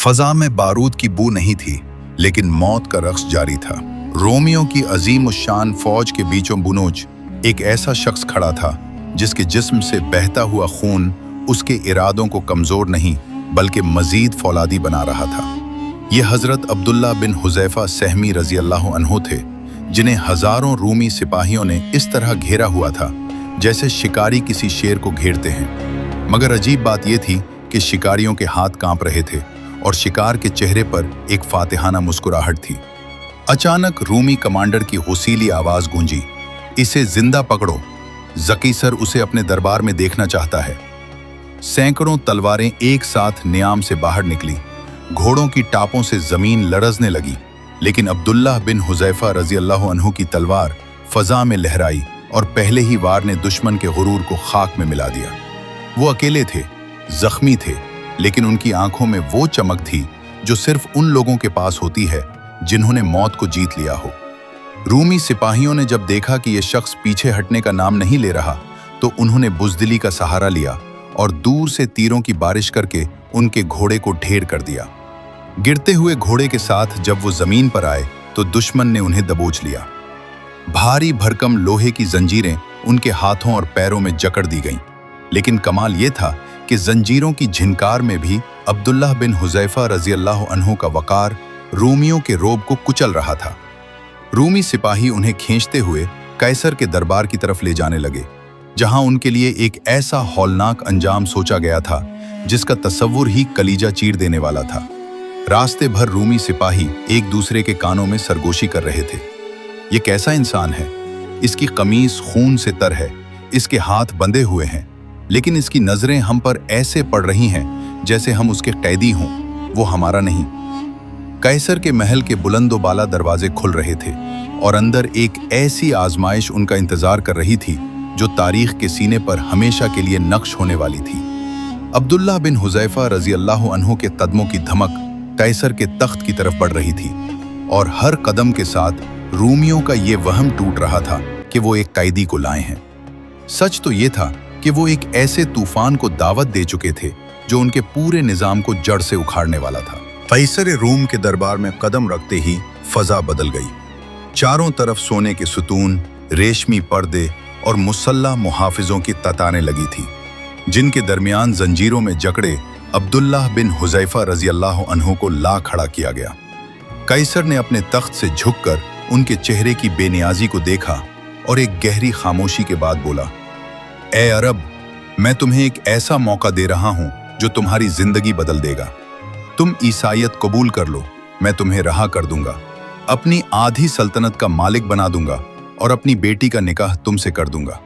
फजा में बारूद की बू नहीं थी, लेकिन मौत का रक्स जारी था। रोमियों की अजीम शान फौज के बीचों बुनोज एक ऐसा शख्स खड़ा था जिसके जिस्म से बहता हुआ खून उसके इरादों को कमजोर नहीं बल्कि मजीद फौलादी बना रहा था। ये हजरत अब्दुल्ला बिन हुज़ैफा सहमी रजी अल्लाह अन्हु थे, जिन्हें हजारों रूमी सिपाहियों ने इस तरह घेरा हुआ था जैसे शिकारी किसी शेर को घेरते हैं। मगर अजीब बात यह थी कि शिकारियों के हाथ कांप रहे थे और शिकार के चेहरे पर एक फातिहाना मुस्कुराहट थी। अचानक रूमी कमांडर की होसीली आवाज गूंजी, इसे जिंदा पकड़ो, ज़की सर उसे अपने दरबार में देखना चाहता है। सैकड़ों तलवारें एक साथ नियाम से बाहर निकली, घोड़ों की टापों से जमीन लरजने लगी, लेकिन अब्दुल्ला बिन हुज़ैफा रजी अल्लाह अन्हु की तलवार फजा में लहराई और पहले ही वार ने दुश्मन के गुरूर को खाक में मिला दिया। वो अकेले थे, जख्मी थे, लेकिन उनकी आंखों में वो चमक थी जो सिर्फ उन लोगों के पास होती है जिन्होंने मौत को जीत लिया हो। रूमी सिपाहियों ने जब देखा कि यह शख्स पीछे हटने का नाम नहीं ले रहा, तो उन्होंने बुज़दिली का सहारा लिया और दूर से तीरों की बारिश करके उनके घोड़े को ढेर कर दिया। गिरते हुए घोड़े के साथ जब वो जमीन पर आए तो दुश्मन ने उन्हें दबोच लिया। भारी भरकम लोहे की जंजीरें उनके हाथों और पैरों में जकड़ दी गईं, लेकिन कमाल ये था कि जंजीरों की झिनकार में भी अब्दुल्लाह बिन हुज़ैफा रजी अल्लाह अन्हु का वकार रूमियों के रोब को कुचल रहा था। रूमी सिपाही उन्हें खींचते हुए कैसर के दरबार की तरफ ले जाने लगे, जहां उनके लिए एक ऐसा हौलनाक अंजाम सोचा गया था जिसका तसव्वुर ही कलीजा चीर देने वाला था। रास्ते भर रूमी सिपाही एक दूसरे के कानों में सरगोशी कर रहे थे, ये कैसा इंसान है, इसकी कमीज खून से तर है, इसके हाथ बंधे हुए हैं, लेकिन इसकी नजरें हम पर ऐसे पड़ रही हैं जैसे हम उसके कैदी हों, वो हमारा नहीं। कैसर के महल के बुलंदो बाला दरवाजे खुल रहे थे और अंदर एक ऐसी आजमाइश उनका इंतजार कर रही थी जो तारीख के सीने पर हमेशा के लिए नक्श होने वाली थी। अब्दुल्ला बिन हुज़ैफा रजी अल्लाह अन्हु के कदमों की धमक कैसर के तख्त की तरफ बढ़ रही थी और हर कदम के साथ रूमियों का ये वहम टूट रहा था कि वो एक कैदी को लाए हैं। सच तो ये था कि वो एक ऐसे तूफान को दावत दे चुके थे जो उनके पूरे निजाम को जड़ से उखाड़ने वाला था। कैसर रूम के दरबार में कदम रखते ही फजा बदल गई। चारों तरफ सोने के सुतून, रेशमी पर्दे और मुसल्ला मुहाफिजों की तताने लगी थी, जिनके दरमियान जंजीरों में जकड़े अब्दुल्लाह बिन हुज़ैफा रजी अल्लाह अन्हु को ला खड़ा किया गया। कैसर ने अपने तख्त से झुककर उनके चेहरे की बेनियाजी को देखा और एक गहरी खामोशी के बाद बोला, ए अरब, मैं तुम्हें एक ऐसा मौका दे रहा हूं जो तुम्हारी जिंदगी बदल देगा। तुम ईसाईयत कबूल कर लो, मैं तुम्हें रहा कर दूंगा, अपनी आधी सल्तनत का मालिक बना दूंगा और अपनी बेटी का निकाह तुमसे कर दूंगा।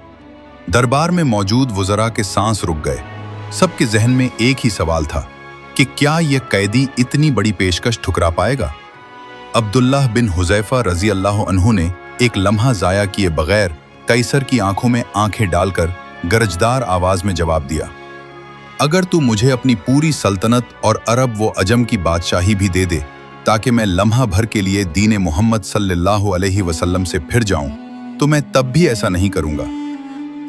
दरबार में मौजूद वज़रा के सांस रुक गए। सबके जहन में एक ही सवाल था कि क्या यह कैदी इतनी बड़ी पेशकश ठुकरा पाएगा। अब्दुल्लाह बिन हुज़ैफा रजी अल्लाह अन्हु ने एक लम्हा जाया किए बगैर कैसर की आंखों में आंखें डालकर गरजदार आवाज में जवाब दिया, अगर तू मुझे अपनी पूरी सल्तनत और अरब व अजम की बादशाही भी दे दे ताकि मैं लम्हा भर के लिए दीन मोहम्मद सल्लल्लाहु अलैहि वसल्लम से फिर जाऊं, तो मैं तब भी ऐसा नहीं करूंगा।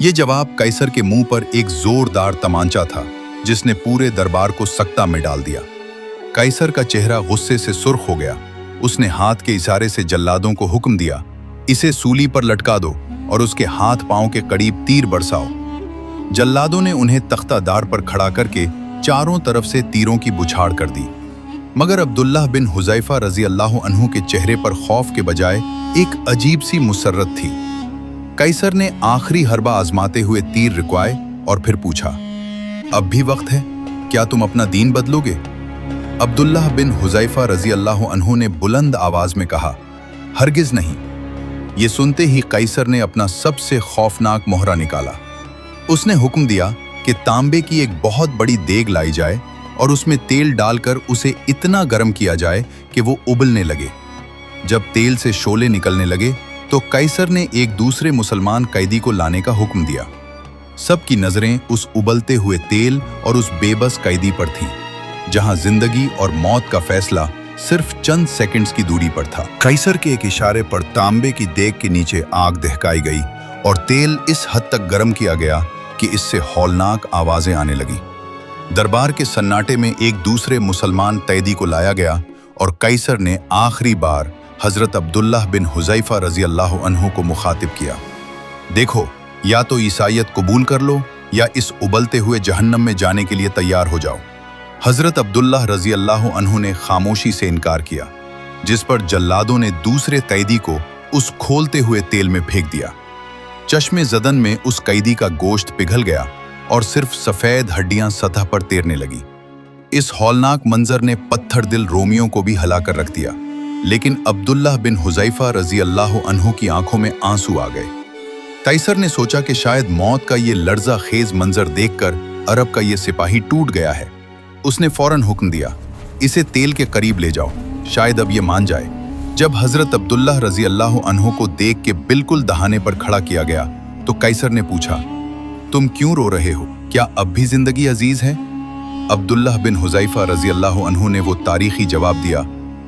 ये जवाब कैसर के मुंह पर एक जोरदार तमांचा था जिसने पूरे दरबार को सख्ता में डाल दिया। कैसर का चेहरा गुस्से से सुर्ख हो गया। उसने हाथ के इशारे से जल्लादों को हुक्म दिया, इसे सूली पर लटका दो और उसके हाथ पांव के करीब तीर बरसाओ। जल्लादों ने उन्हें तख्तादार पर खड़ा करके चारों तरफ से तीरों की बुछाड़ कर दी, मगर अब्दुल्लाह बिन हुज़ैफा रजी अल्लाह अन्हु के चेहरे पर खौफ के बजाय एक अजीब सी मुसर्रत थी। कैसर ने आखिरी हरबा आजमाते हुए तीर रुकवाए और फिर पूछा, अब भी वक्त है, क्या तुम अपना दीन बदलोगे? अब्दुल्लाह बिन हुज़ैफा रजी अल्लाह अन्हु ने बुलंद आवाज में कहा, हरगिज नहीं। ये सुनते ही कैसर ने अपना सबसे खौफनाक मोहरा निकाला। उसने हुक्म दिया कि तांबे की एक बहुत बड़ी देग लाई जाए और उसमें तेल डालकर उसे इतना गर्म किया जाए कि वो उबलने लगे। जब तेल से शोले निकलने लगे तो कैसर ने एक दूसरे मुसलमान कैदी को लाने का हुक्म दिया। सबकी नजरें उस उबलते हुए तेल और उस बेबस कैदी पर थीं, जहां जिंदगी और मौत का फैसला सिर्फ चंद सेकंड्स की दूरी पर था। कैसर के एक इशारे पर तांबे की देग के नीचे आग दहकाई गई और तेल इस हद तक गर्म किया गया कि इससे हौलनाक आवाजें आने लगी। दरबार के सन्नाटे में एक दूसरे मुसलमान कैदी को लाया गया और कैसर ने आखिरी बार हजरत अब्दुल्लाह बिन हुज़ैफा रजी अल्लाह अन्हु को मुखातिब किया। देखो, या तो ईसाईयत कबूल कर लो या इस उबलते हुए जहन्नम में जाने के लिए तैयार हो जाओ। हजरत अब्दुल्लाह रजी अल्लाह अन्हु ने खामोशी से इनकार किया, जिस पर जल्लादों ने दूसरे कैदी को उस खोलते हुए तेल में फेंक दिया। चश्मे ज़दन में उस कैदी का गोश्त पिघल गया और सिर्फ सफ़ेद हड्डियां सतह पर तैरने लगी। इस हौलनाक मंजर ने पत्थर दिल रोमियों को भी हिला कर रख दिया, लेकिन अब्दुल्लाह बिन हुज़ैफा रजी अल्लाह अन्हु की आंखों में आंसू आ गए। कैसर ने सोचा कि शायद मौत का ये लर्जा खेज मंजर देखकर अरब का ये सिपाही टूट गया है। उसने फौरन हुक्म दिया, इसे तेल के करीब ले जाओ, शायद अब ये मान जाए। जब हजरत अब्दुल्लाह रजी अल्लाह अन्हु को देख के बिल्कुल दहाने पर खड़ा किया गया तो कैसर ने पूछा, तुम क्यों रो रहे हो? क्या अब भी जिंदगी अजीज है? अब्दुल्लाह बिन हुज़ैफा रजी अल्लाह अन्हु ने वो तारीखी जवाब दिया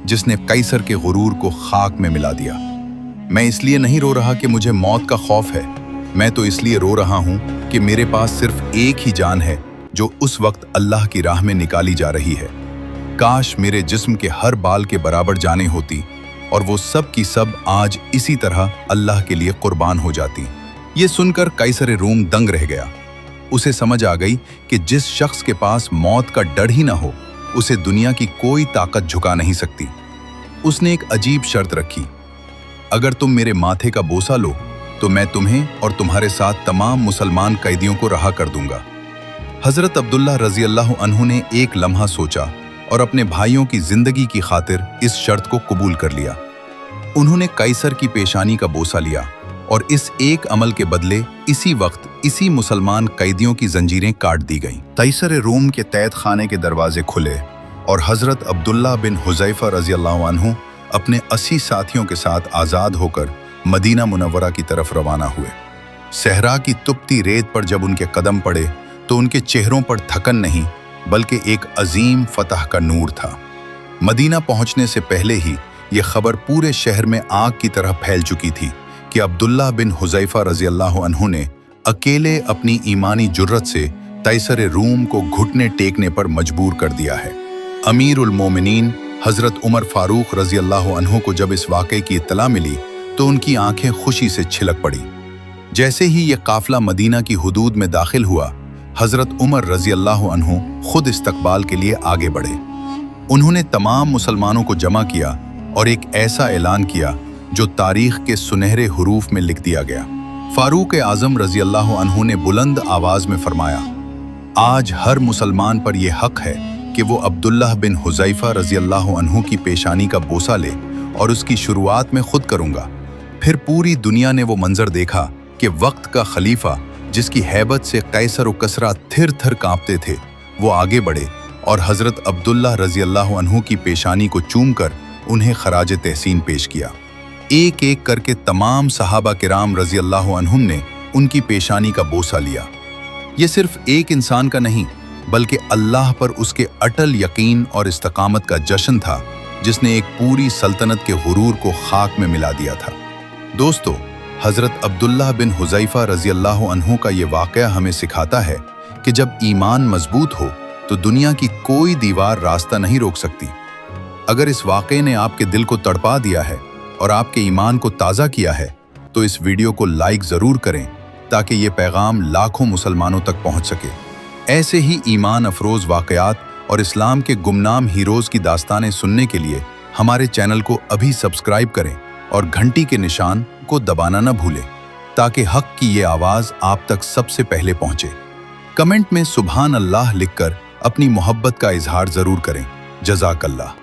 जिसने कैसर के गुरूर को खाक में मिला दिया। मैं इसलिए नहीं रो रहा कि मुझे मौत का खौफ है, मैं तो इसलिए रो रहा हूं कि मेरे पास सिर्फ एक ही जान है जो उस वक्त अल्लाह की राह में निकाली जा रही है। काश मेरे जिस्म के हर बाल के बराबर जानें होती और वो सब की सब आज इसी तरह अल्लाह के लिए कुर्बान हो जाती। ये सुनकर कैसर रूम दंग रह गया। उसे समझ आ गई कि जिस शख्स के पास मौत का डर ही ना हो, उसे दुनिया की कोई ताकत झुका नहीं सकती। उसने एक अजीब शर्त रखी, अगर तुम मेरे माथे का बोसा लो तो मैं तुम्हें और तुम्हारे साथ तमाम मुसलमान कैदियों को रहा कर दूंगा। हजरत अब्दुल्लाह रजी अल्लाह अन्हु ने एक लम्हा सोचा और अपने भाइयों की जिंदगी की खातिर इस शर्त को कबूल कर लिया। उन्होंने कैसर की पेशानी का बोसा लिया और इस एक अमल के बदले इसी वक्त इसी मुसलमान कैदियों की जंजीरें काट दी गईं। कैसर रूम के तैत खाने के दरवाजे खुले और हजरत अब्दुल्लाह बिन हुज़ैफा रजी अल्लाह अन्हु अपने 80 साथियों के साथ आज़ाद होकर मदीना मुनव्वरा की तरफ रवाना हुए। सहरा की तुपती रेत पर जब उनके कदम पड़े तो उनके चेहरों पर थकन नहीं बल्कि एक अजीम फतह का नूर था। मदीना पहुंचने से पहले ही ये खबर पूरे शहर में आग की तरह फैल चुकी थी कि अब्दुल्लाह बिन हुज़ैफा रजी अल्लाह अन्हु ने अकेले अपनी ईमानी जुर्रत से कैसर रूम को घुटने टेकने पर मजबूर कर दिया है। अमीर उल मोमिनीन हजरत उमर फारूक रजी अल्लाह अन्हु को जब इस वाक़े की इत्तला मिली तो उनकी आंखें खुशी से छिलक पड़ी। जैसे ही ये काफिला मदीना की हुदूद में दाखिल हुआ, हजरत उमर रजी अल्लाह अन्हु खुद इस्तकबाल के लिए आगे बढ़े। उन्होंने तमाम मुसलमानों को जमा किया और एक ऐसा ऐलान किया जो तारीख के सुनहरे हरूफ में लिख दिया गया। फारूक आज़म रजी अल्लाह अन्हु ने बुलंद आवाज में फरमाया, आज हर मुसलमान पर यह हक है कि वो अब्दुल्लाह बिन हुज़ैफा रजी अल्लाह अन्हु की पेशानी का बोसा ले और उसकी शुरुआत में खुद करूंगा। फिर पूरी दुनिया ने वो मंजर देखा कि वक्त का खलीफा जिसकी हैबत से कैसर और कसरा थिर थिर कांपते थे, वो आगे बढ़े और हजरत अब्दुल्लाह रजी अल्लाह अन्हु की पेशानी को चूमकर उन्हें खराज तहसीन पेश किया। एक एक करके तमाम सहाबा किराम रजी अल्लाह अन्हुम ने उनकी पेशानी का बोसा लिया। ये सिर्फ एक इंसान का नहीं बल्कि अल्लाह पर उसके अटल यकीन और इस्तकामत का जश्न था जिसने एक पूरी सल्तनत के गुरूर को खाक में मिला दिया था। दोस्तों, हजरत अब्दुल्लाह बिन हुज़ैफा रजी अल्लाह अन्हु का ये वाक़या हमें सिखाता है कि जब ईमान मजबूत हो तो दुनिया की कोई दीवार रास्ता नहीं रोक सकती। अगर इस वाक़े ने आपके दिल को तड़पा दिया है और आपके ईमान को ताज़ा किया है तो इस वीडियो को लाइक ज़रूर करें ताकि ये पैगाम लाखों मुसलमानों तक पहुँच सके। ऐसे ही ईमान अफरोज़ वाक़यात और इस्लाम के गुमनाम हीरोज़ की दास्तानें सुनने के लिए हमारे चैनल को अभी सब्सक्राइब करें और घंटी के निशान को दबाना न भूलें ताकि हक की ये आवाज़ आप तक सबसे पहले पहुँचे। कमेंट में सुभान अल्लाह लिखकर अपनी मोहब्बत का इजहार ज़रूर करें। जज़ाकल्लाह।